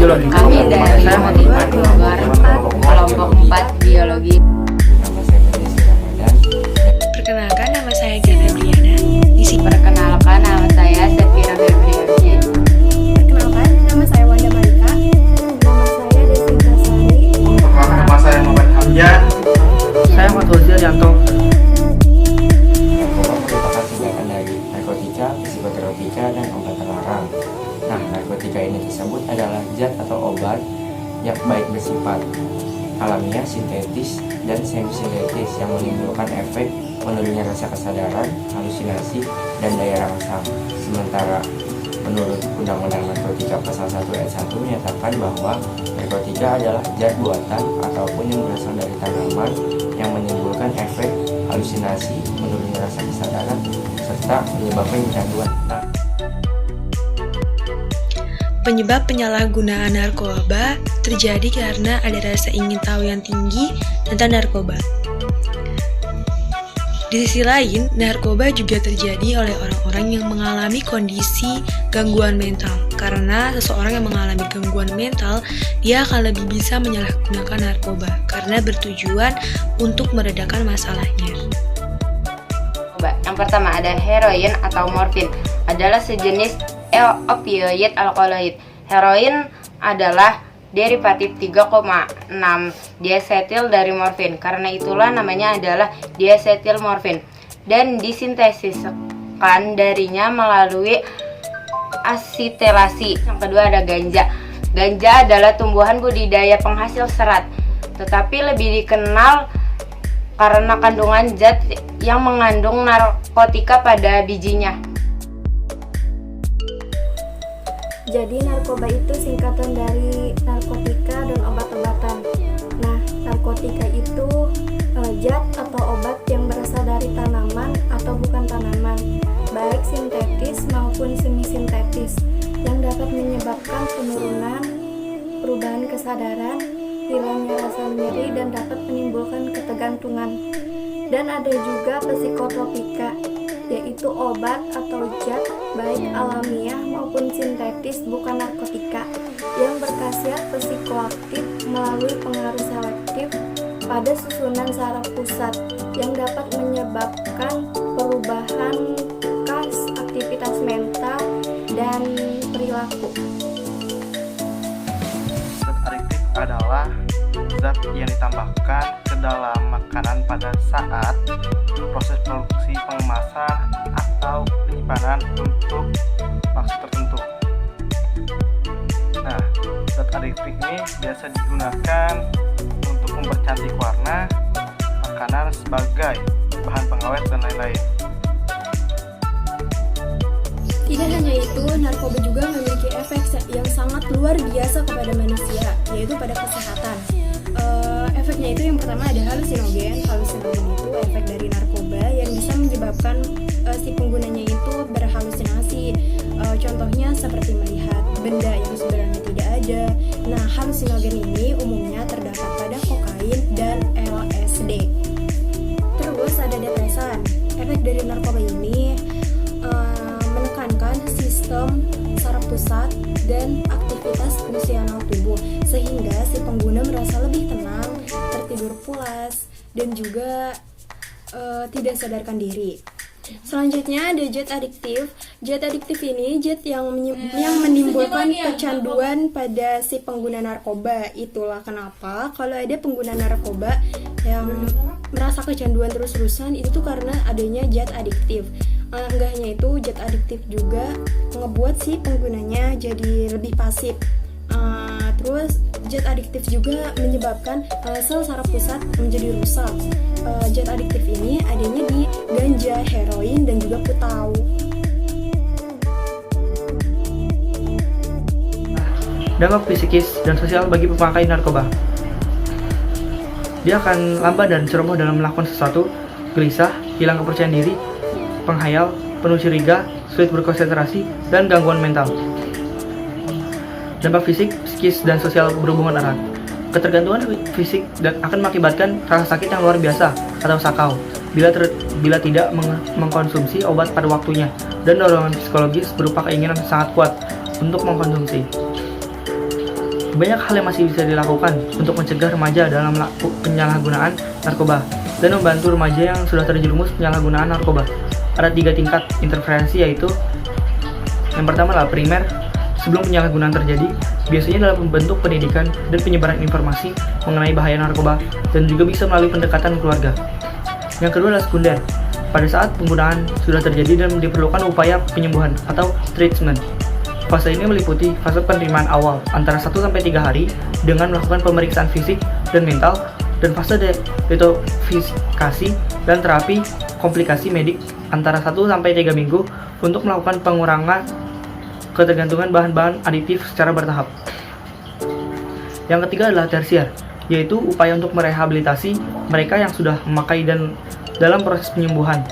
biologi. Kami dari Saya Motivat Bogor, kelompok 4 biologi. Nama saya Desi Ramadan. Perkenalkan, nama saya Gia Febriana. Perkenalkan, nama saya Sefira Febriansyah. Perkenalkan, nama saya Wanda Marika. Nama saya Desinta Sari. Perkenalkan, nama saya Muhammad Hamdan. Saya Fatulzi Arianto. Narkoba merupakan singkatan dari narkotika, psikotropika, dan obat terlarang. Nah, narkotika ini tersebut adalah zat atau obat yang baik bersifat alamiah, sintetis, dan semi-sintetis yang menimbulkan efek menurunnya rasa kesadaran, halusinasi, dan daya rangsang. Sementara menurut Undang-Undang Narkotika Pasal 1 Ayat 1 menyatakan bahwa narkotika adalah zat buatan ataupun yang berasal dari tanaman yang menimbulkan efek halusinasi, menurunnya rasa kesadaran, serta menyebabkan kecanduan. Nah, Penyebab penyalahgunaan narkoba terjadi karena ada rasa ingin tahu yang tinggi tentang narkoba. Di sisi lain, narkoba juga terjadi oleh orang-orang yang mengalami kondisi gangguan mental. Karena seseorang yang mengalami gangguan mental, dia akan lebih bisa menyalahgunakan narkoba karena bertujuan untuk meredakan masalahnya. Yang pertama ada heroin atau morfin, adalah sejenis opioid alkaloid. Heroin adalah derivatif 3,6 diasetil dari morfin. Karena itulah namanya adalah diasetil morfin. Dan disintesiskan darinya melalui asitelasi. Yang kedua ada ganja. Ganja adalah tumbuhan budidaya penghasil serat, tetapi lebih dikenal karena kandungan zat yang mengandung narkotika pada bijinya. Jadi narkoba itu singkatan dari narkotika dan obat-obatan. Nah, narkotika itu zat atau obat yang berasal dari tanaman atau bukan tanaman, baik sintetis maupun semi-sintetis, yang dapat menyebabkan penurunan, perubahan kesadaran, hilangnya rasa nyeri, dan dapat menimbulkan ketergantungan. Dan ada juga psikotropika, yaitu obat atau zat baik alamiah maupun sintetis bukan narkotika yang berkhasiat psikoaktif melalui pengaruh selektif pada susunan saraf pusat yang dapat menyebabkan perubahan kas aktivitas mental dan perilaku. Zat adiktif adalah zat yang ditambahkan ke dalam makanan pada saat proses produksi pengemasan atau penyimpanan untuk maksud tertentu. Nah, zat adiktif ini biasa digunakan untuk mempercantik warna makanan sebagai bahan pengawet dan lain-lain. Tidak hanya itu, narkoba juga memiliki efek yang sangat luar biasa kepada manusia, yaitu pada kesehatan. Efeknya itu yang pertama ada halusinogen. Halusinogen itu efek dari narkoba yang bisa menyebabkan si penggunanya itu berhalusinasi. Contohnya seperti melihat benda yang sebenarnya tidak ada. Nah, halusinogen ini umumnya terdapat pada kokain dan LSD. Terus ada depresan. Efek dari narkoba ini menekankan sistem saraf pusat dan aktivitas fungsional tubuh, sehingga si pengguna merasa lebih tenang, tertidur pulas, dan juga tidak sadarkan diri. Selanjutnya ada zat adiktif. Zat adiktif ini zat yang menimbulkan kecanduan pada si pengguna narkoba. Itulah kenapa kalau ada pengguna narkoba yang merasa kecanduan terus-terusan, itu tuh karena adanya zat adiktif. Enggak hanya itu, zat adiktif juga ngebuat si penggunanya jadi lebih pasif. Terus zat adiktif juga menyebabkan sel saraf pusat menjadi rusak. Zat adiktif ini adanya di ganja, heroin, dan juga putau. Dampak psikis dan sosial bagi pemakai narkoba. Dia akan lambat dan ceroboh dalam melakukan sesuatu, gelisah, hilang kepercayaan diri, penghayal, penuh curiga, sulit berkonsentrasi, dan gangguan mental. Dampak fisik, psikis, dan sosial berhubungan erat. Ketergantungan fisik dan akan mengakibatkan rasa sakit yang luar biasa atau sakau bila tidak mengkonsumsi obat pada waktunya, dan dorongan psikologis berupa keinginan sangat kuat untuk mengkonsumsi. Banyak hal yang masih bisa dilakukan untuk mencegah remaja dalam penyalahgunaan narkoba dan membantu remaja yang sudah terjerumus penyalahgunaan narkoba. Ada 3 tingkat intervensi, yaitu yang pertama adalah primer. Sebelum penyalahgunaan terjadi, biasanya dalam bentuk pendidikan dan penyebaran informasi mengenai bahaya narkoba dan juga bisa melalui pendekatan keluarga. Yang kedua adalah sekunder. Pada saat penggunaan sudah terjadi dan diperlukan upaya penyembuhan atau treatment. Fase ini meliputi fase penerimaan awal antara 1-3 hari dengan melakukan pemeriksaan fisik dan mental, dan fase detoksifikasi dan terapi komplikasi medik antara 1-3 minggu untuk melakukan pengurangan ketergantungan bahan-bahan aditif secara bertahap. Yang ketiga adalah tersier, yaitu upaya untuk merehabilitasi mereka yang sudah memakai dan dalam proses penyembuhan.